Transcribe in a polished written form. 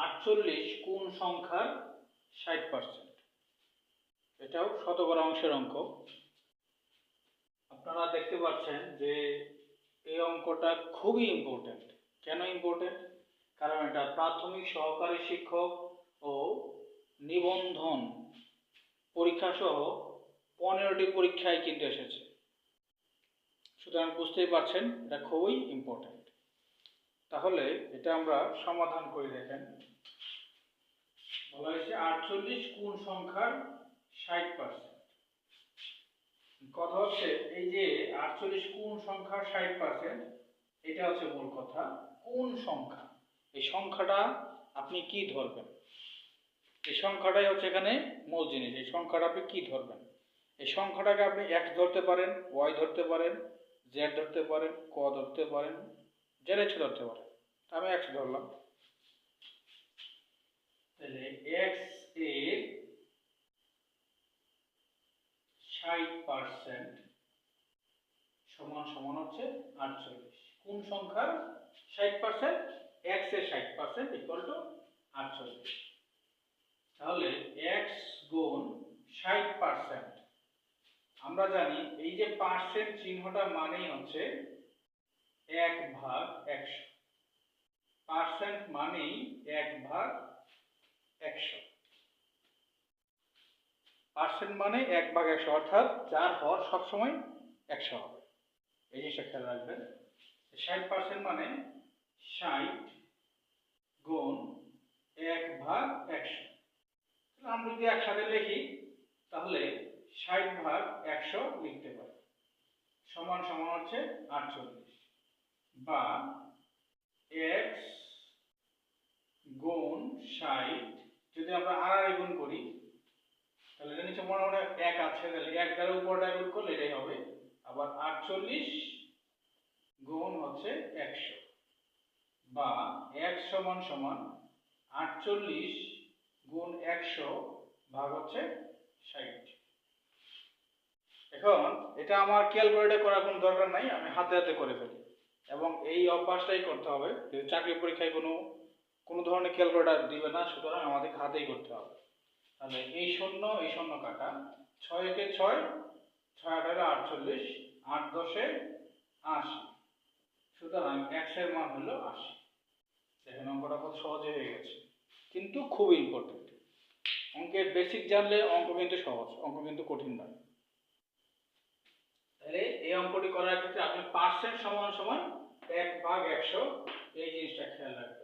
48 কোন সংখ্যার 60%। এটাও শতকরা অংশের অঙ্ক। আপনারা দেখতে পাচ্ছেন যে এই অঙ্কটা খুবই ইম্পর্টেন্ট। কেন ইম্পর্টেন্ট? কারণ এটা প্রাথমিক সহকারী শিক্ষক ও নিবন্ধন পরীক্ষা সহ 15টি পরীক্ষায় কিন্তু এসেছে। সুতরাং বুঝতেই পারছেন এটা খুবই ইম্পর্টেন্ট। তাহলে এটা আমরা সমাধান করে দেখেন। বলা হয়েছে 48 কোন সংখ্যার 60%। কথা হচ্ছে এই যে 48 কোন সংখ্যার 60%, এটা হচ্ছে মূল কথা। কোন সংখ্যা, এই সংখ্যাটা আপনি কি ধরবেন, এই সংখ্যাটাই হচ্ছে এখানে মূল জিনিস। এই সংখ্যাটা আপনি কি ধরবেন? এই সংখ্যাটাকে আপনি x ধরতে পারেন, y ধরতে পারেন, z ধরতে পারেন, ক ধরতে পারেন, যার ইচ্ছে ধরতে পারেন। আমি x ধরলাম। তাহলে x এর 60% সমান সমান হচ্ছে 48। কোন সংখ্যার 60%? x এর 60% ইকুয়াল টু 48। তাহলে x গুণ 60%, আমরা জানি এই যে পার্সেন্ট চিহ্নটা মানেই হচ্ছে 1/100। পার্সেন্ট মানেই 1/100। পার্সেন্ট মানে 1/100, অর্থাৎ যার হর সবসময় 100 হবে। এই জিনিসটা খেয়াল রাখবেন। 60% মানে 60 গুণ 1/100। আমরা যদি একসাথে লিখি তাহলে 60/100 লিখতে পারি। সমান সমান হচ্ছে 48, বা x গুণ 60, যদি আমরা আর গুণ করি তাহলে এটা নিচে মোটামুটি 1 আছে, তাহলে 1 দ্বারা উপরটা গুণ করলে এটাই হবে। আবার 48 গুণ হচ্ছে 100, বা x সমান সমান 48 গুণ 100 ভাগ হচ্ছে 60। এখন এটা আমার ক্যালকুলেটর করার কোনো দরকার নাই, আমি হাতে হাতে করে ফেলি। এবং এই অভ্যাসটাই করতে হবে, যদি চাকরি পরীক্ষায় কোনো ধরনের ক্যালকুলেটর দিবে না, সুতরাং আমাদের হাতেই করতে হবে। তাহলে এই শূন্য কাটা, 6 একে 6, 6 8 48, 8 10 80। সুতরাং x এর মান হলো 80। দেখেন অঙ্কটা কত সহজে হয়ে গেছে, কিন্তু খুব ইম্পর্টেন্ট। অঙ্কের বেসিক জানলে অঙ্ক কিন্তু সহজ, অঙ্ক কিন্তু কঠিন নয়। তাহলে এই অঙ্কটি করার ক্ষেত্রে আপনি পার্সেন্ট সমান সমান 1/100 এই জিনিসটা খেয়াল রাখবেন।